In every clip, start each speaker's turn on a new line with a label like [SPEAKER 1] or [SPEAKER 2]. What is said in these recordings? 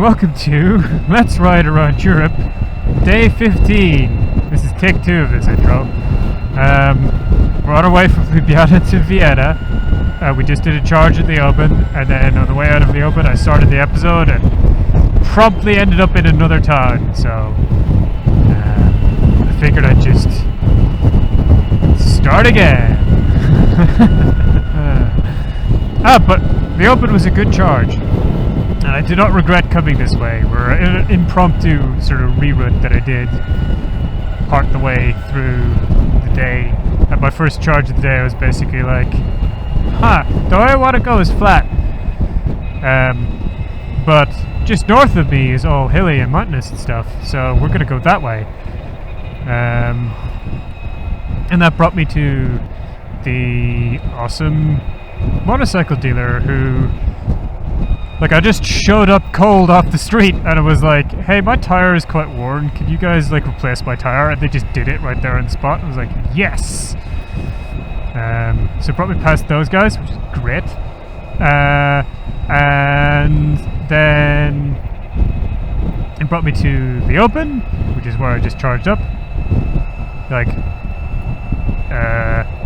[SPEAKER 1] welcome to Let's Ride Around Europe, Day 15. This is take 2 of this intro. We're on our way from Ljubljana to Vienna. We just did a charge at the Open, and then on the way out of the Open I started the episode and promptly ended up in another town, so I figured I'd just start again. But the Open was a good charge. And I do not regret coming this way. We're in an impromptu sort of reroute that I did part the way through the day. At my first charge of the day I was basically like, the way I want to go is flat. But just north of me is all hilly and mountainous and stuff, so we're going to go that way. And that brought me to the awesome motorcycle dealer who... Like, I just showed up cold off the street and it was like, hey, my tire is quite worn. Can you guys, like, replace my tire? And they just did it right there on the spot. I was like, yes! So it brought me past those guys, which is great. And then it brought me to the Open, which is where I just charged up. Like,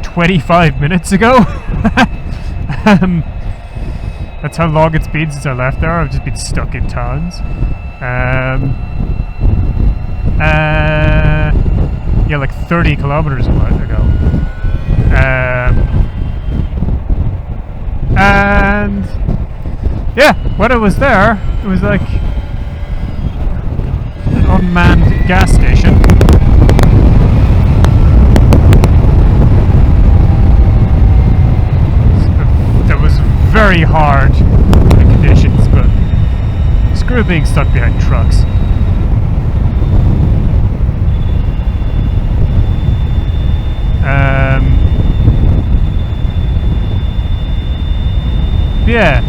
[SPEAKER 1] 25 minutes ago. That's how long it's been since I left there. I've just been stuck in towns. Yeah, like 30 kilometers a while ago. And yeah, when I was there, it was like an unmanned gas station. Very hard conditions, but screw being stuck behind trucks. Yeah.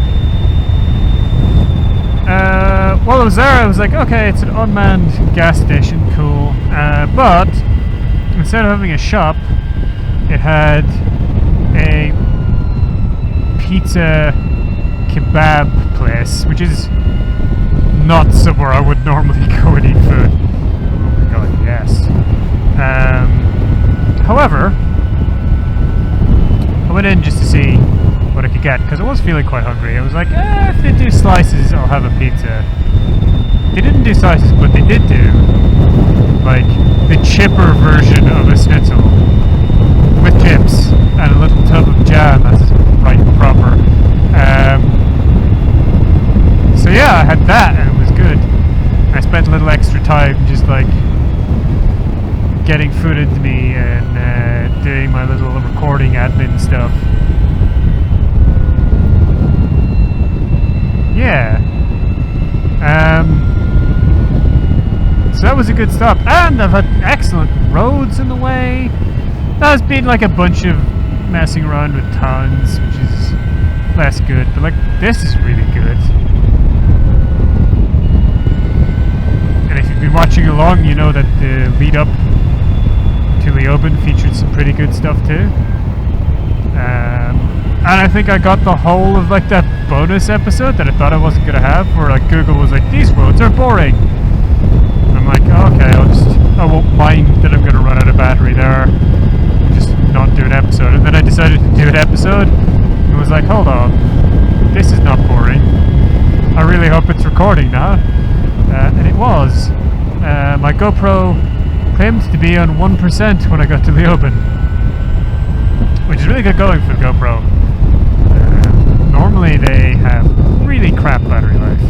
[SPEAKER 1] While I was there, I was like, okay, it's an unmanned gas station, cool. But instead of having a shop, it had a pizza kebab place, which is not somewhere I would normally go and eat food. Oh my god, yes. However, I went in just to see what I could get, because I was feeling quite hungry. I was like, if they do slices, I'll have a pizza. They didn't do slices, but they did do, like, the chipper version of a schnitzel, with chips, and a little tub of jam, that's right and proper. So yeah, I had that and it was good. I spent a little extra time just like getting food into me and doing my little recording admin stuff. Yeah. So that was a good stop, and I've had excellent roads in the way. There's been like a bunch of messing around with towns, which is less good, but like this is really good. And if you've been watching along, you know that the lead up to the Open featured some pretty good stuff too. And I think I got the whole of like that bonus episode that I thought I wasn't gonna have, where like Google was like, these roads are boring. I'm like, okay, I won't mind that I'm gonna run out of battery there. Not do an episode, and then I decided to do an episode and was like, hold on, this is not boring. I really hope it's recording now. And it was. My GoPro claimed to be on 1% when I got to the Open, which is really good going for the GoPro. Normally they have really crap battery life,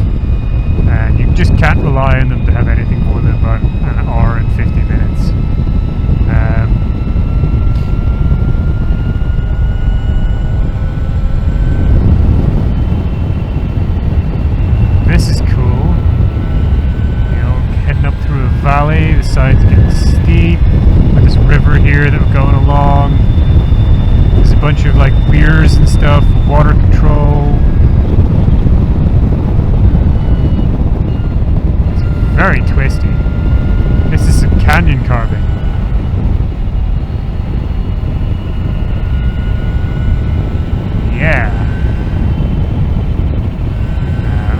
[SPEAKER 1] and you just can't rely on them to have anything more than about an hour and 50 minutes. This is cool. You know, heading up through a valley, the sides getting steep, with this river here that we're going along. There's a bunch of like weirs and stuff, water control. It's very twisty. This is some canyon carving. Yeah.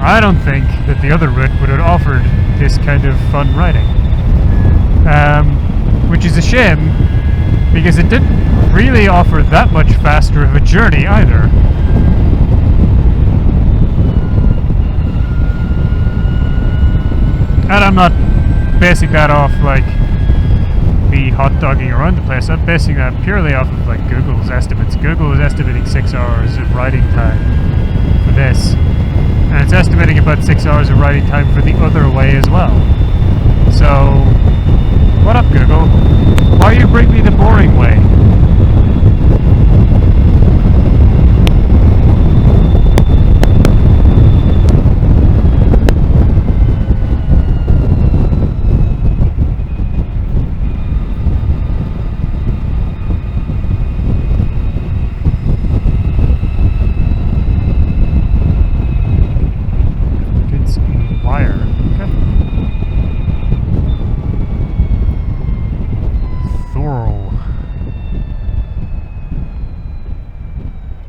[SPEAKER 1] I don't think think that the other route would have offered this kind of fun riding. Which is a shame, because it didn't really offer that much faster of a journey either. And I'm not basing that off like me hot dogging around the place. I'm basing that purely off of like Google's estimates. Google is estimating 6 hours of riding time for this, and it's estimating about 6 hours of riding time for the other way as well. So, what up, Google? Why you bring me the boring way?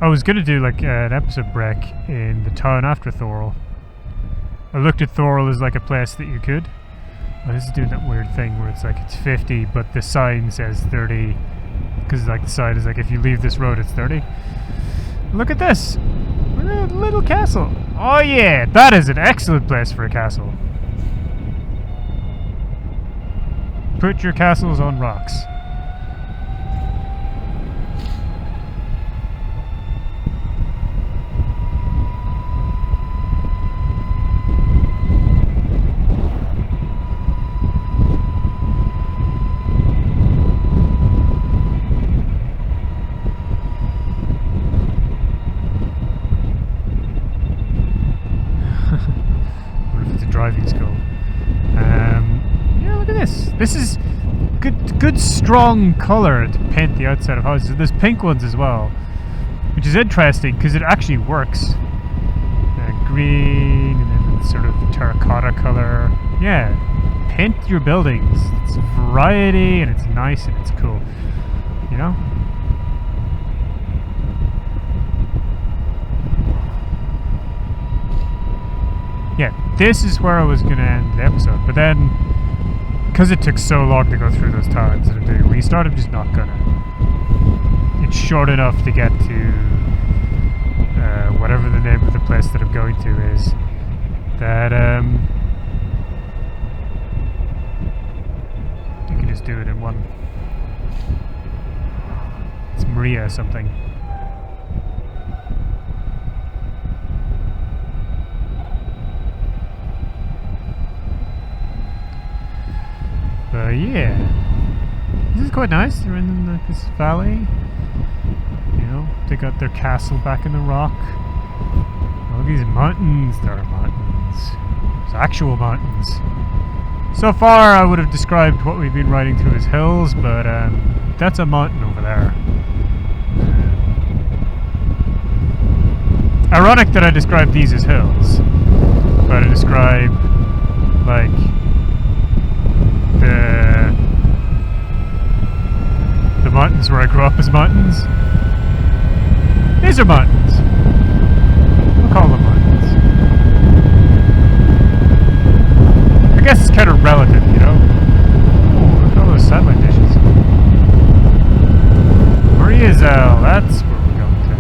[SPEAKER 1] I was gonna do like an episode break in the town after Thorol. I looked at Thorol as like a place that you could. Oh, this is doing that weird thing where it's like it's 50, but the sign says 30, because like the sign is like if you leave this road, it's 30. Look at this, a little castle. Oh yeah, that is an excellent place for a castle. Put your castles on rocks. This is good strong colour to paint the outside of houses. There's pink ones as well, which is interesting because it actually works. Green and then sort of terracotta colour. Yeah, paint your buildings. It's variety and it's nice and it's cool. You know? Yeah, this is where I was going to end the episode, but then because it took so long to go through those towns and do a restart, I'm just not gonna. It's short enough to get to whatever the name of the place that I'm going to is. That you can just do it in one. It's Maria or something. Yeah, this is quite nice. They're in this valley. You know, they got their castle back in the rock. All these mountains. There are mountains. There's actual mountains. So far, I would have described what we've been riding through as hills, but that's a mountain over there. Ironic that I described these as hills, but I describe like the mountains where I grew up as mountains. These are mountains. We'll call them mountains. I guess it's kind of relative, you know? Ooh, look at all those satellite dishes. Mariazell, that's where we're going to.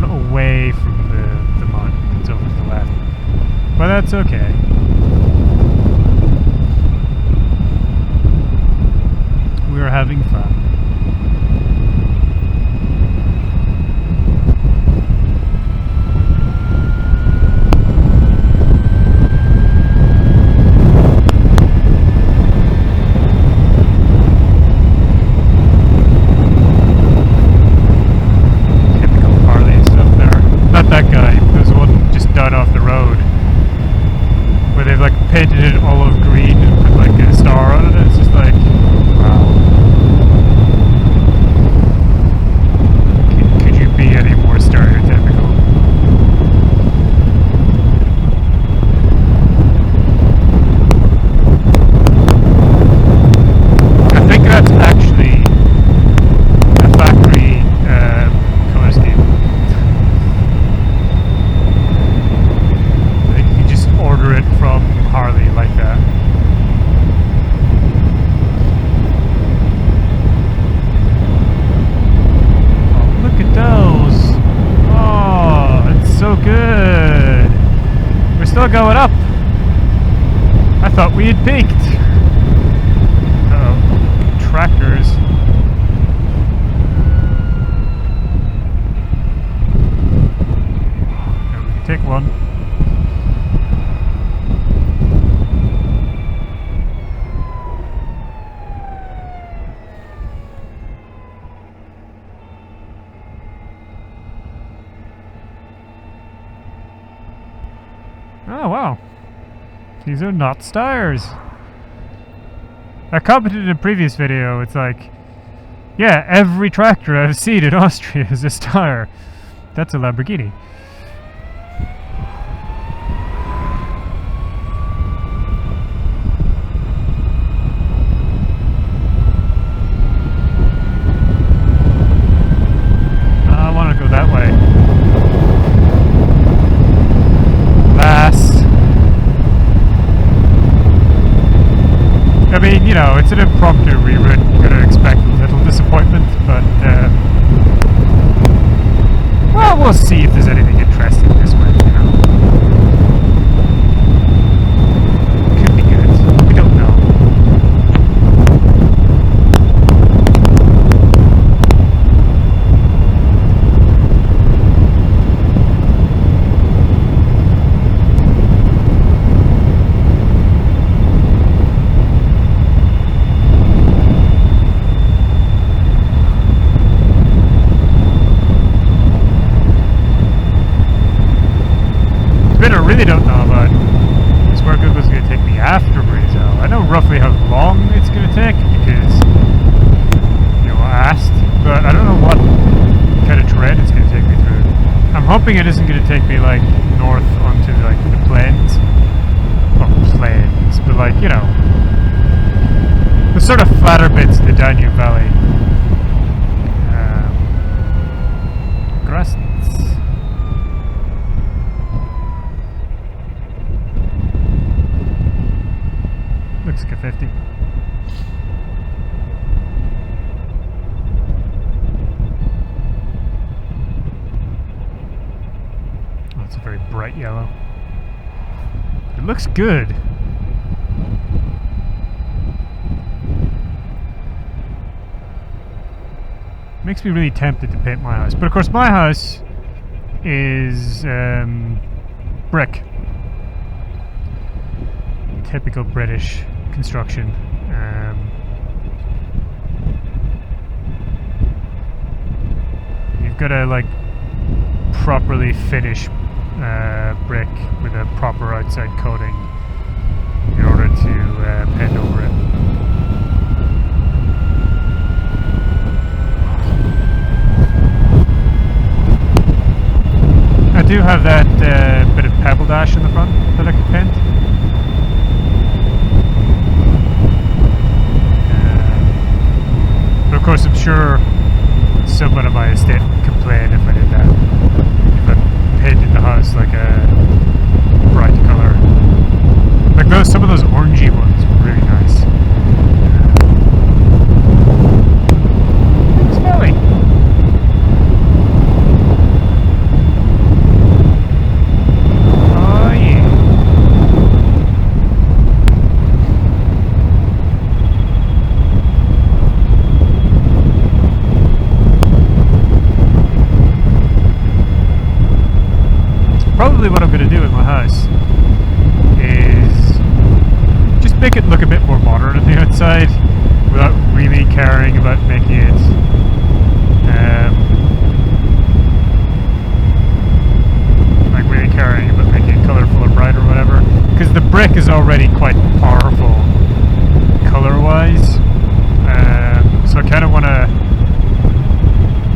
[SPEAKER 1] Away from the mountains over to the left, but that's okay. We are having fun. Painted it olive green and put like a star on it. It's just like, wow. Could you be any more stereotypical? thought we had peaked. Uh-oh. Tractors. Yeah, we can take one. Oh, wow. These are not Styrs. I commented in a previous video, it's like, yeah, every tractor I've seen in Austria is a Styr. That's a Lamborghini. I want to go that way. I mean, you know, it's an impromptu reroute. You're going to expect a little disappointment, but, well, we'll see if there's anything interesting this way, you know. Could be good. We don't know. I really don't know about is where Google's going to take me after Mariazell. I know roughly how long it's going to take because, you know, I asked, but I don't know what kind of terrain it's going to take me through. I'm hoping it isn't going to take me, like, north onto, like, the plains. Well, plains, but, like, you know, the sort of flatter bits of the Danube Valley. Grass. Looks like a 50. Oh, it's a very bright yellow. It looks good. Makes me really tempted to paint my house. But of course my house is brick. Typical British construction. You've got to like properly finish brick with a proper outside coating in order to paint over it. I do have that bit of pebble dash in the front that I could paint. But of course I'm sure someone on my estate would complain if I did that. If I painted the house like a bright colour. Like those, some of those orangey ones were really nice. Smelly! Probably what I'm going to do with my house is just make it look a bit more modern on the outside without really caring about making it like really caring about making it colourful or bright or whatever, because the brick is already quite powerful colour wise, so I kind of want to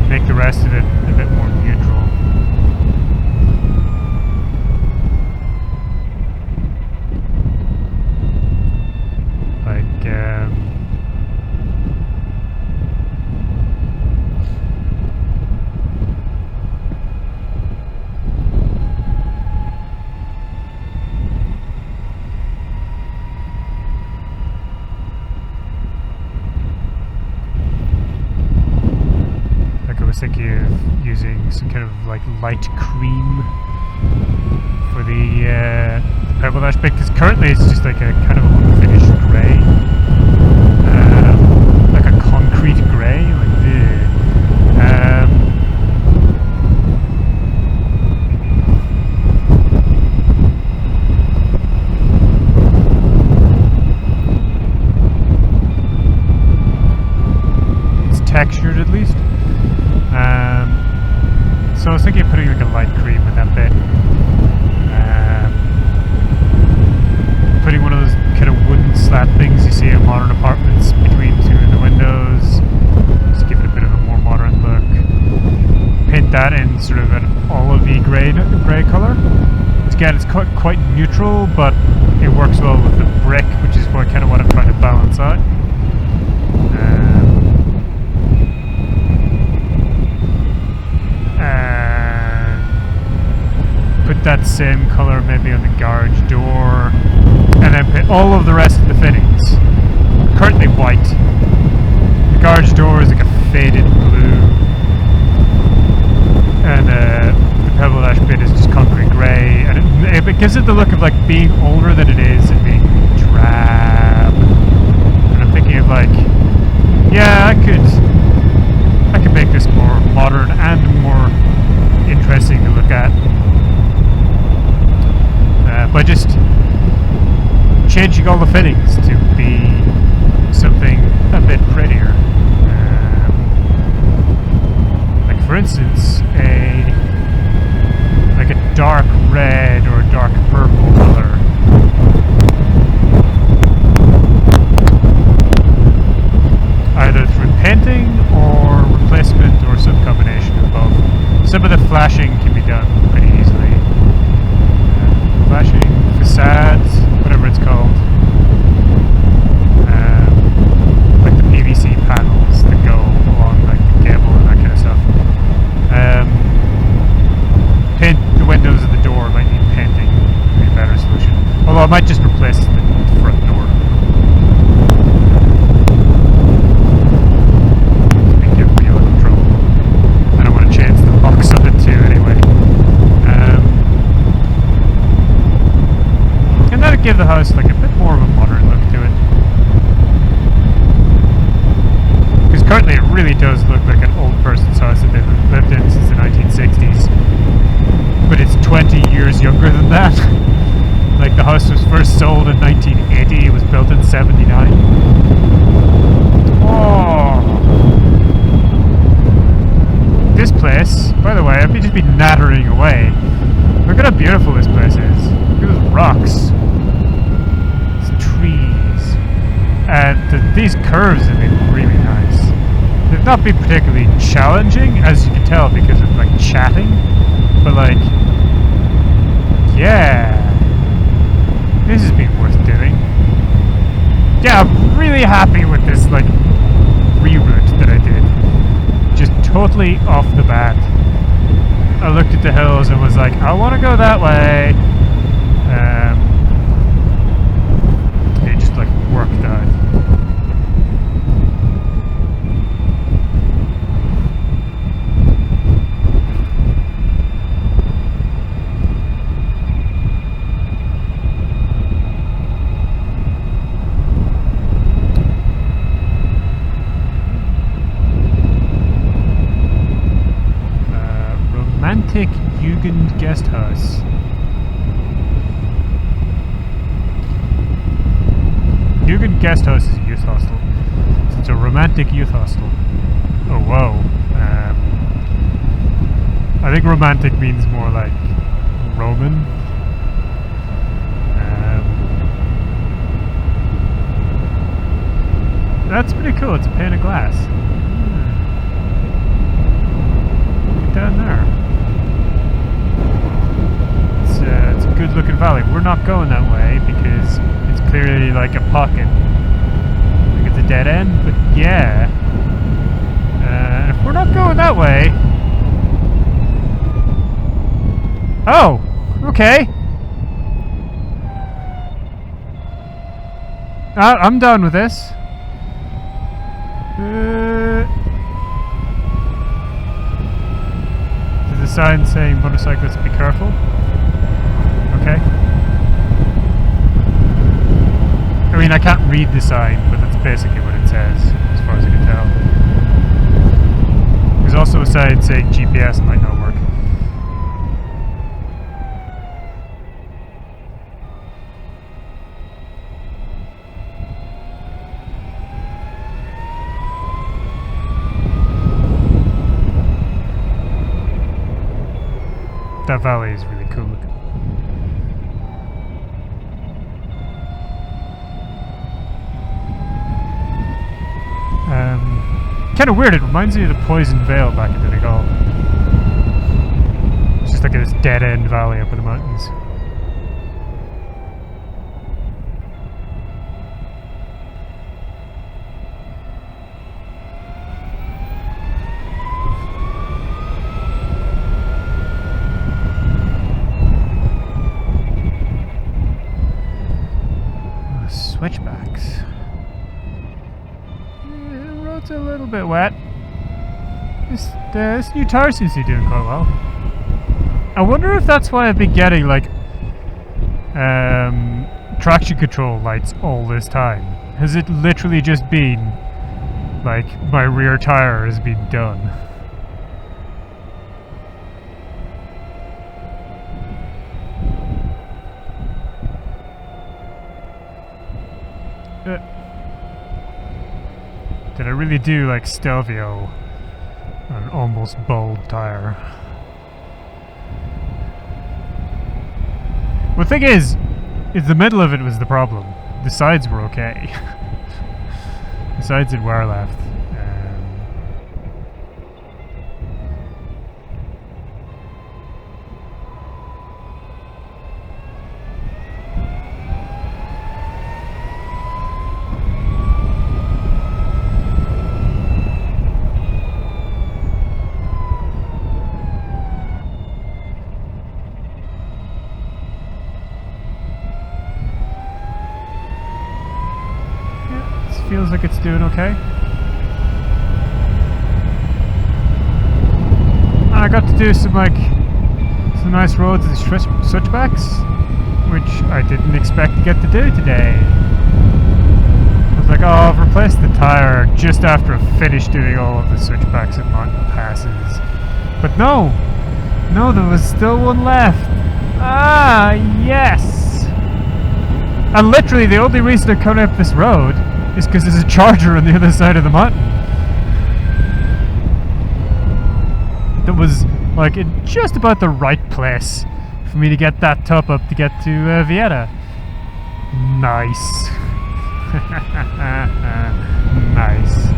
[SPEAKER 1] make the rest of it a bit more neutral. I was thinking of using some kind of like light cream for for the pebble dash bit, because currently it's just like a kind of unfinished grey, like a concrete grey, like it's textured at least. So I was thinking of putting like a light cream in that bit. Putting one of those kind of wooden slat things you see in modern apartments between two of the windows. Just give it a bit of a more modern look. Paint that in sort of an olivey grey colour. Again, it's quite neutral, but it works well with the brick, which is kind of what I'm trying to balance out. Put that same colour maybe on the garage door, and then put all of the rest of the fittings currently white. The garage door is like a faded blue, and the pebble dash bit is just concrete grey, and it gives it the look of like being older than it is and being drab. And I'm thinking of like, yeah, I could make this more modern and more interesting to look at. By just changing all the fittings to be something a bit prettier. Like for instance, like a dark red or a dark purple color. Either through painting or replacement or some combination of both. Some of the flashing can be done pretty easily. Flashing, facades, whatever it's called. Like the PVC panels that go along like the cable and that kind of stuff. Paint the windows of the door might need painting, would be a better solution. Although I might just replace the front door. Make it real trouble. I don't want to change the locks of it too anyway. And that'd give the house like a bit more of a modern look to it. Because currently it really does look like an old person's house that they've lived in since the 1960s. But it's 20 years younger than that. Like the house was first sold in 1980, it was built in 79. Oh! This place, by the way, I've just been nattering away. Look at how beautiful this place is. Look at those rocks. Trees, and these curves have been really nice. They've not been particularly challenging, as you can tell, because of like chatting, but like, yeah, this has been worth doing. Yeah, I'm really happy with this like reroute that I did. Just totally off the bat. I looked at the hills and was like, I want to go that way. Like worked out. Romantic Jugend guest house. Jugend guest house is a youth hostel. So it's a romantic youth hostel. Oh whoa. I think romantic means more like Roman. That's pretty cool. It's a pane of glass. Look down there. It's a good looking valley. We're not going that way because it's clearly like a pocket. I think it's a dead end, but yeah. If we're not going that way... Oh! Okay! I'm done with this. There's a sign saying motorcyclists be careful. okay? I mean, I can't read the sign, but that's basically what it says, as far as I can tell. There's also a sign saying GPS might not work. That valley is really cool looking. Kind of weird, it reminds me of the Poison Vale back in Donegal. It's just like this dead-end valley up in the mountains. Switchbacks. Yeah, the road's a little bit wet. This new tire seems to be doing quite well. I wonder if that's why I've been getting like traction control lights all this time. Has it literally just been like my rear tire has been done? Did I really do like Stelvio on an almost bald tire? Well, the thing is the middle of it was the problem. The sides were okay. The sides did wear left. Feels like it's doing okay. And I got to do some some nice roads and switchbacks, which I didn't expect to get to do today. I was like, oh, I've replaced the tire just after I finished doing all of the switchbacks and mountain passes. But no, there was still one left. Ah, yes! And literally the only reason I'm coming up this road is because there's a charger on the other side of the mountain. That was like in just about the right place for me to get that top up to get to Vienna. Nice. Nice.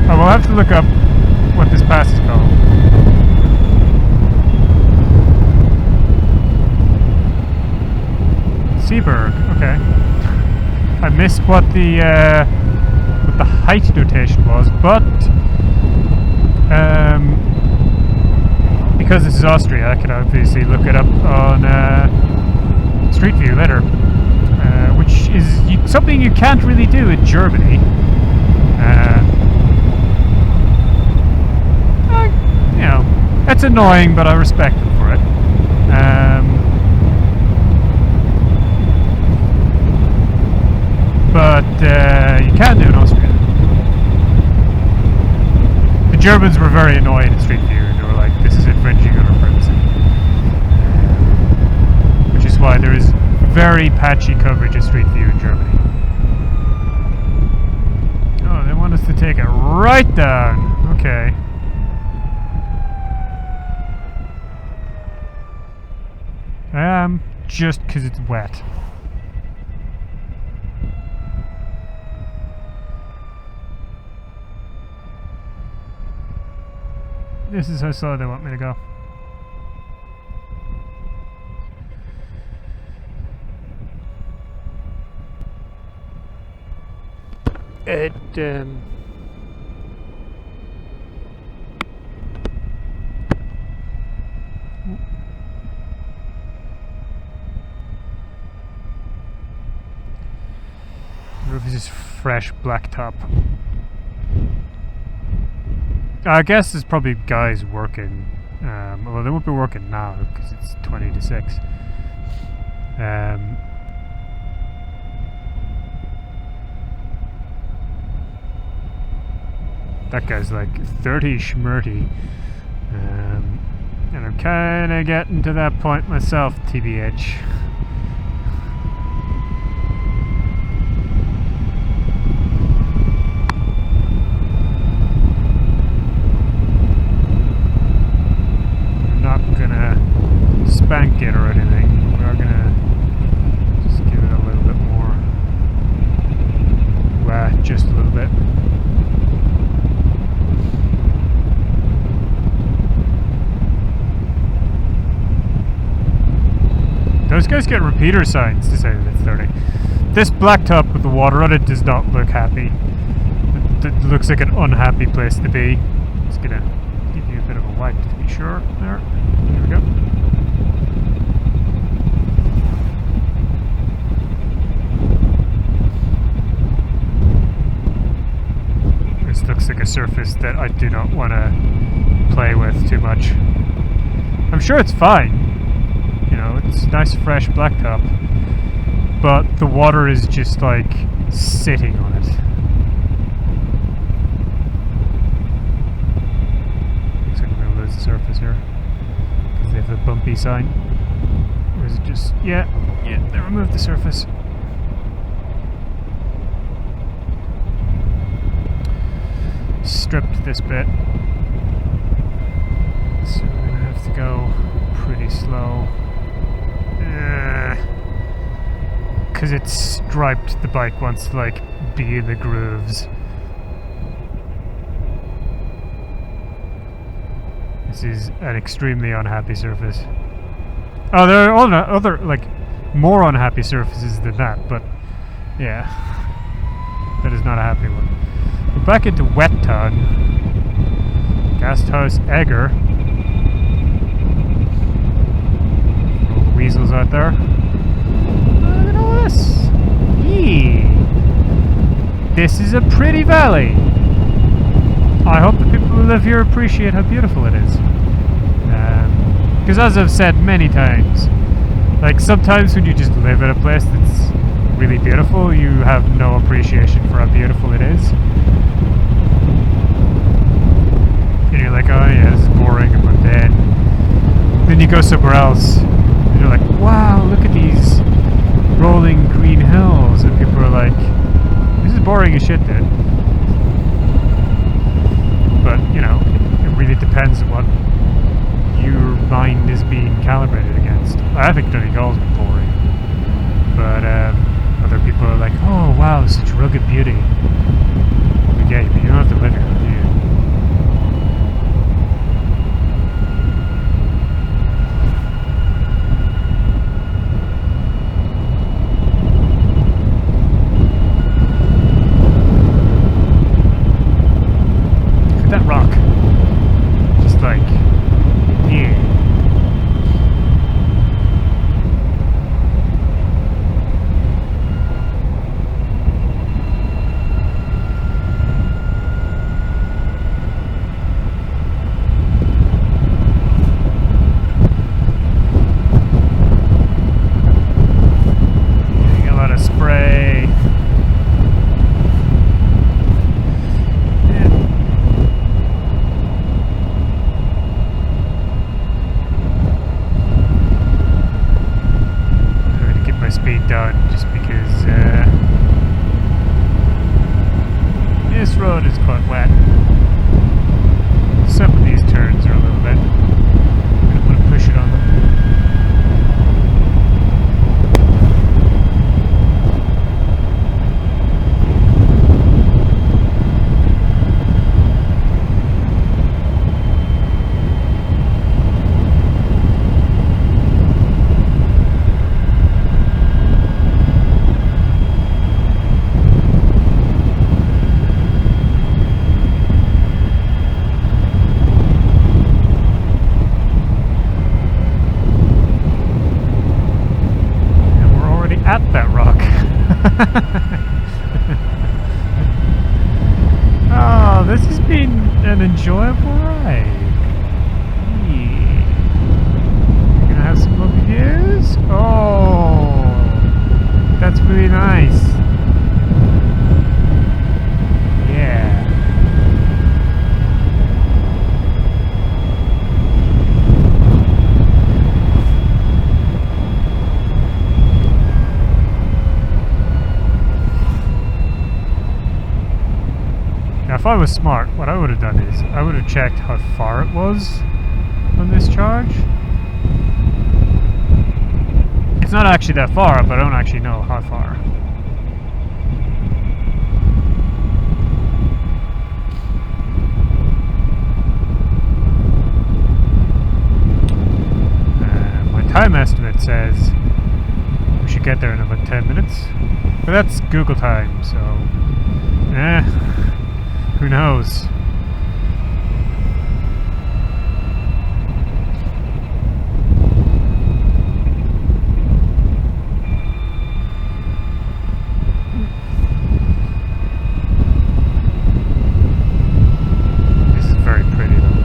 [SPEAKER 1] I will have to look up what this pass is called. Seeberg, okay. I missed what the height notation was, but because this is Austria, I can obviously look it up on Street View later, which is something you can't really do in Germany. You know, it's annoying, but I respect them for it. But you can do in Austria. The Germans were very annoyed at Street View. They were like, this is infringing on our privacy. Which is why there is very patchy coverage of Street View in Germany. Oh, they want us to take it right down. Okay. Just because it's wet. This is how slow they want me to go. The roof is just fresh black top. I guess there's probably guys working. Well, they won't be working now because it's 20 to 6. That guy's like 30 schmurty. And I'm kind of getting to that point myself, TBH. I'm not gonna spank it or anything. We're gonna just give it a little bit more. Well, just a little bit. Those guys get repeater signs to say that it's 30. This blacktop with the water on it does not look happy. It looks like an unhappy place to be. Just gonna give you a bit of a wipe to be sure. There we go. This looks like a surface that I do not want to play with too much. I'm sure it's fine. You know, it's nice fresh blacktop, but the water is just like sitting on it. Looks like we're gonna lose the surface here because they have the bumpy sign. Or is it just yeah, they removed the surface. Stripped this bit, so we're gonna have to go pretty slow. Because it's striped, the bike wants to like be in the grooves. This is an extremely unhappy surface. Oh, there are other like more unhappy surfaces than that, but yeah, that is not a happy one. We're back into Wet Town. Gasthaus Egger. All the weasels out there. Look at all this. Yee. This is a pretty valley. I hope the people who live here appreciate how beautiful it is. Because as I've said many times, like sometimes when you just live in a place that's really beautiful, you have no appreciation for how beautiful it is. And you're like, oh yeah, this is boring and mundane. Then you go somewhere else, and you're like, wow, look at these rolling green hills. And people are like, this is boring as shit, dude. But, you know, it really depends on what your mind is being calibrated against. I think Donegal's boring. But other people are like, oh wow, such rugged beauty. But yeah, you don't have to live here, do you? Look at that rock. Just like, yeah. This road is quite wet. Some of these turns are a little bit. I'm going to put a push it on them. Oh, this has been an enjoyable I was smart, what I would have done is I would have checked how far it was from this charge. It's not actually that far, but I don't actually know how far. My time estimate says we should get there in about 10 minutes. But that's Google time, so... who knows? This is very pretty though.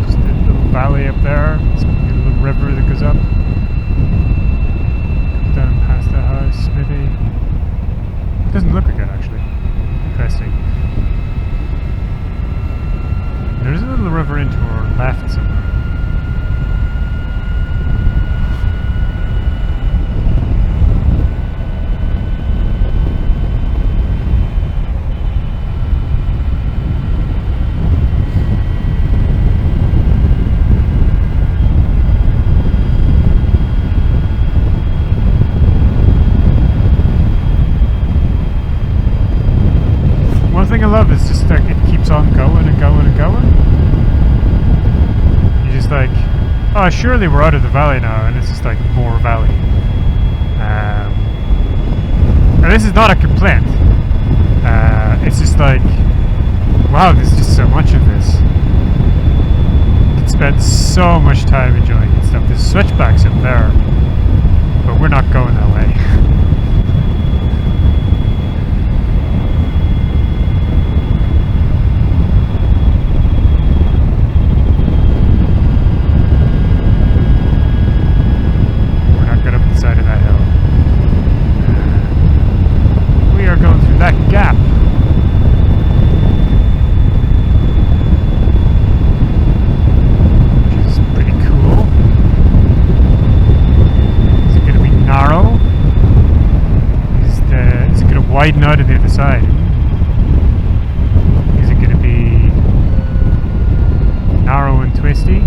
[SPEAKER 1] Just a little valley up there. It's a little river that goes up. Comes down past the house, maybe. It doesn't look like it actually. Interesting. There's a little river into our left somewhere. One thing I love is just like it keeps on going and going and going. You're just like, oh, surely we're out of the valley now, and it's just like more valley. And this is not a complaint. It's just like, wow, there's just so much of this. You can spend so much time enjoying this stuff. There's switchbacks up there, but we're not going that way. That gap. Which is pretty cool. Is it going to be narrow? Is it going to widen out on the other side? Is it going to be narrow and twisty?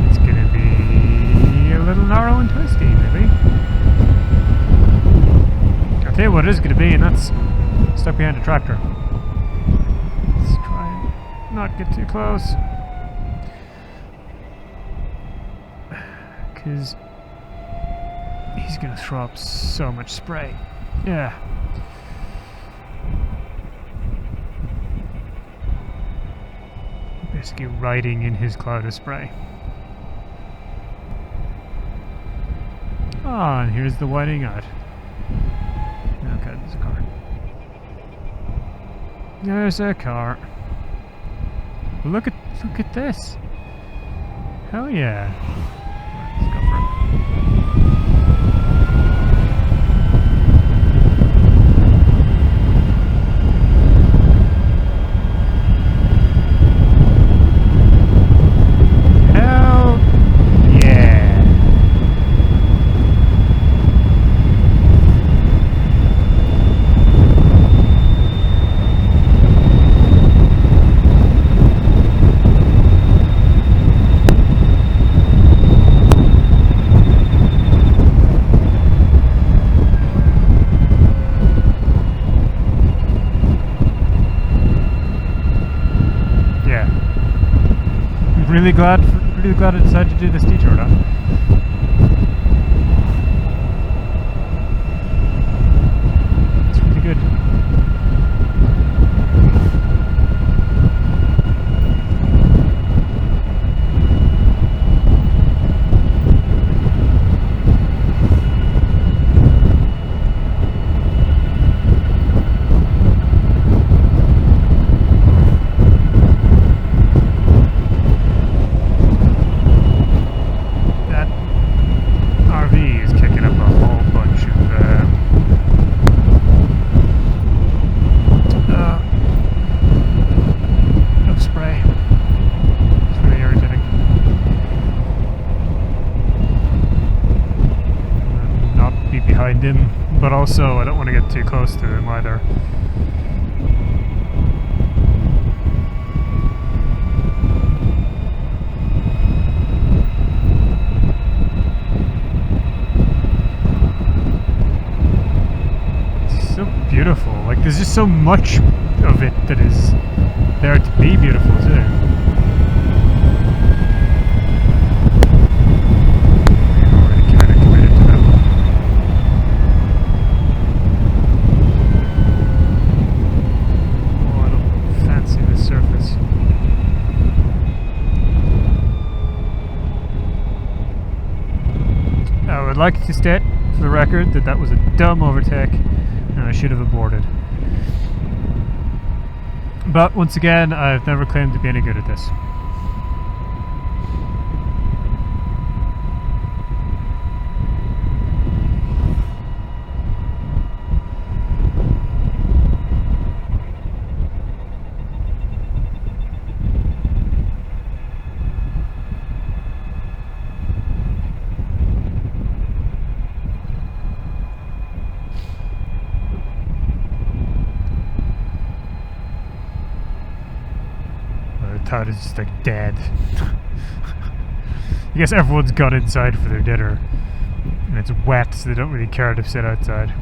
[SPEAKER 1] It's going to be a little narrow and twisty, maybe. I'll tell you what it is going to be, and that's stuck behind a tractor. Let's try and not get too close. Because he's going to throw up so much spray. Yeah. Basically riding in his cloud of spray. Ah, and here's the widening out. Okay, there's a car. There's a car. Look at this. Hell yeah. Let's go for it. Hell yeah. Really glad I decided to do this detour now. It's really good. but also I don't want to get too close to him either. It's so beautiful. Like, there's just so much of it that is there to be beautiful too. I would like to state for the record that that was a dumb overtake and I should have aborted. But once again, I've never claimed to be any good at this. Todd is just like dead. I guess everyone's gone inside for their dinner. And it's wet, so they don't really care to sit outside.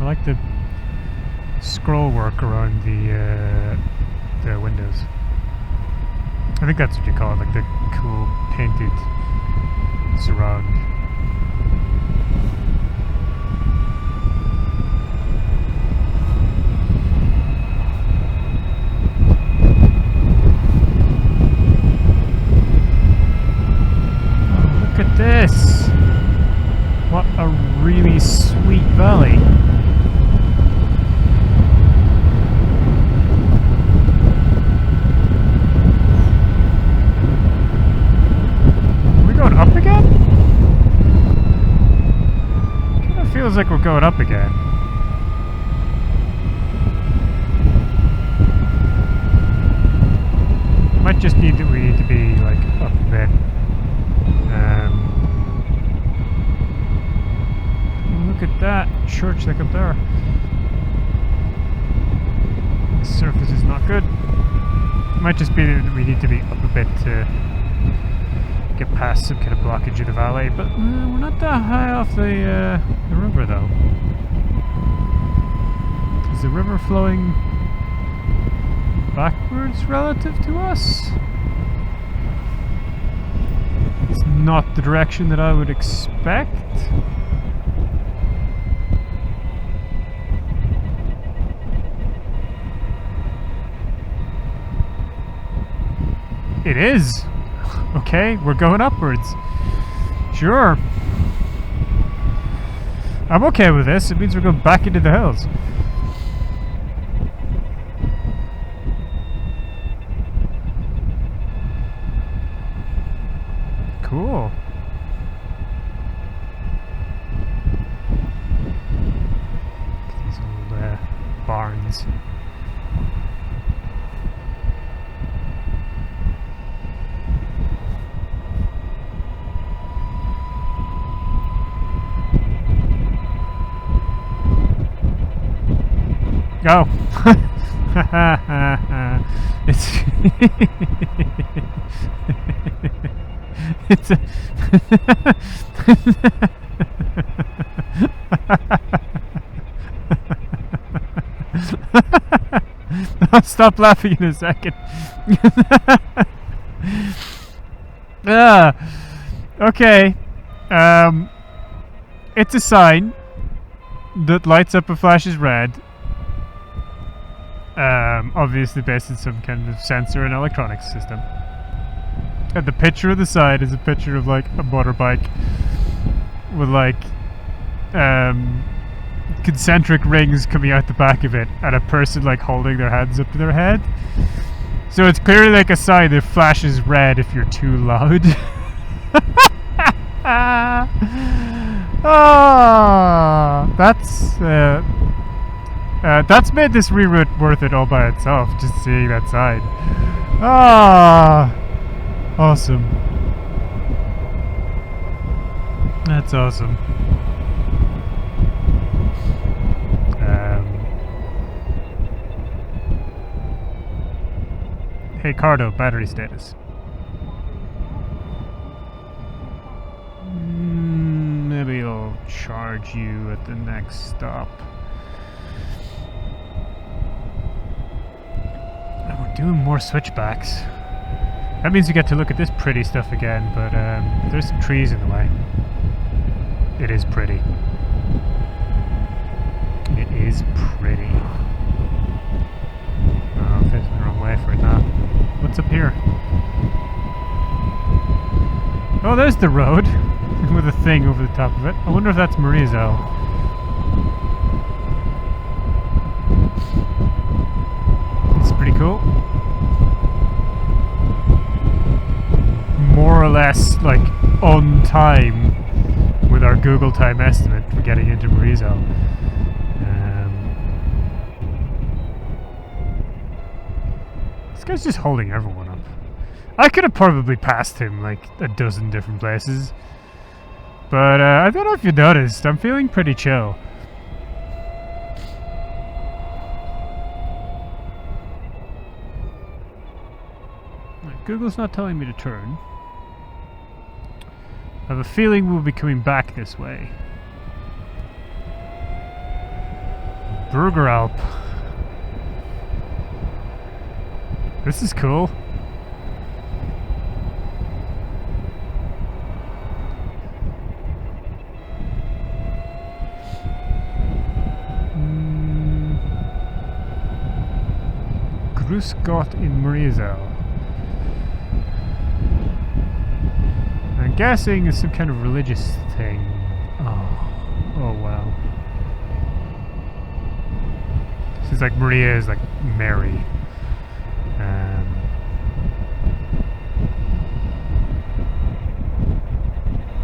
[SPEAKER 1] I like the scroll work around the windows. I think that's what you call it, like the cool painted surround. Oh, look at this! What a really sweet valley. Up again? Kind of feels like we're going up again. Might just need to, we need to be like up a bit. Look at that church like up there. The surface is not good. Might just be that we need to be up a bit to get past some kind of blockage of the valley, but we're not that high off the river though. Is the river flowing backwards relative to us? It's not the direction that I would expect. It is! Okay, we're going upwards. Sure. I'm okay with this. It means we're going back into the hills. Cool. These old barns. Go. It's it's a I'll stop laughing in a second. Okay. It's a sign that lights up and flashes red. Obviously based on some kind of sensor and electronics system. And the picture of the side is a picture of like a motorbike with like concentric rings coming out the back of it and a person like holding their hands up to their head. So it's clearly like a sign that flashes red if you're too loud. Oh, that's made this reroute worth it all by itself, just seeing that side. Ah, awesome. That's awesome. Hey Cardo, battery status. Maybe I'll charge you at the next stop. Oh, we're doing more switchbacks. That means we get to look at this pretty stuff again, but there's some trees in the way. It is pretty. It is pretty. Oh, I'm facing the wrong way for it now. What's up here? Oh, there's the road with a thing over the top of it. I wonder if that's Mariazell. It's pretty cool. More or less, like, on time with our Google time estimate for getting into Mariazell. This guy's just holding everyone up. I could have probably passed him like a dozen different places. But I don't know if you noticed, I'm feeling pretty chill. Google's not telling me to turn. I have a feeling we'll be coming back this way. Burgeralp. This is cool. Grusgott in Mariazell. I'm guessing it's some kind of religious thing. Oh wow. This is like Maria is like Mary.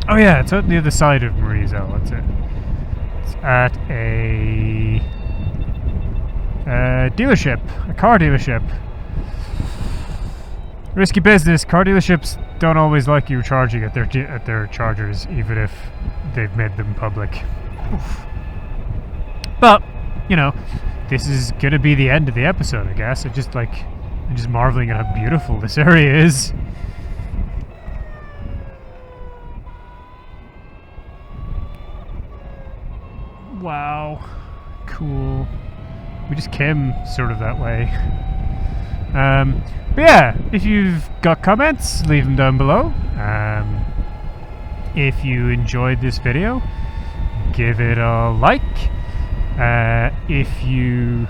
[SPEAKER 1] Oh yeah, it's on the other side of Mariazell, that's it. It's at a dealership, a car dealership. Risky business. Car dealerships don't always like you charging at their chargers, even if they've made them public. Oof. But you know, this is gonna be the end of the episode, I guess. I'm just marveling at how beautiful this area is. Wow, cool. We just came sort of that way. But yeah, if you've got comments, leave them down below. If you enjoyed this video, give it a like. If you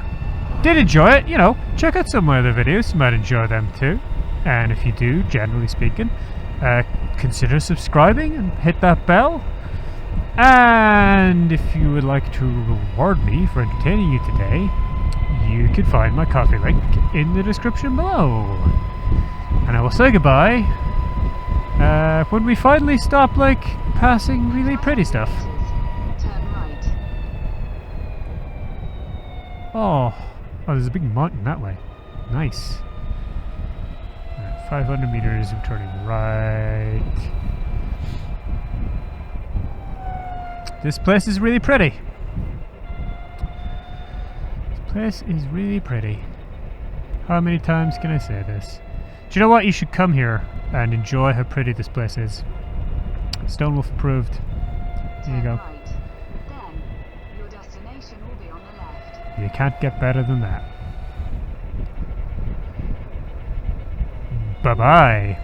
[SPEAKER 1] did enjoy it, you know, check out some of my other videos. You might enjoy them too. And if you do, generally speaking, consider subscribing and hit that bell. And if you would like to reward me for entertaining you today, you can find my coffee link in the description below. And I will say goodbye when we finally stop, like, passing really pretty stuff. Oh, there's a big mountain that way. Nice. 500 meters, I'm turning right. This place is really pretty. This place is really pretty. How many times can I say this? Do you know what? You should come here and enjoy how pretty this place is. Stonewolf approved. There you go.
[SPEAKER 2] Then your destination will be on the left.
[SPEAKER 1] You can't get better than that. Bye-bye.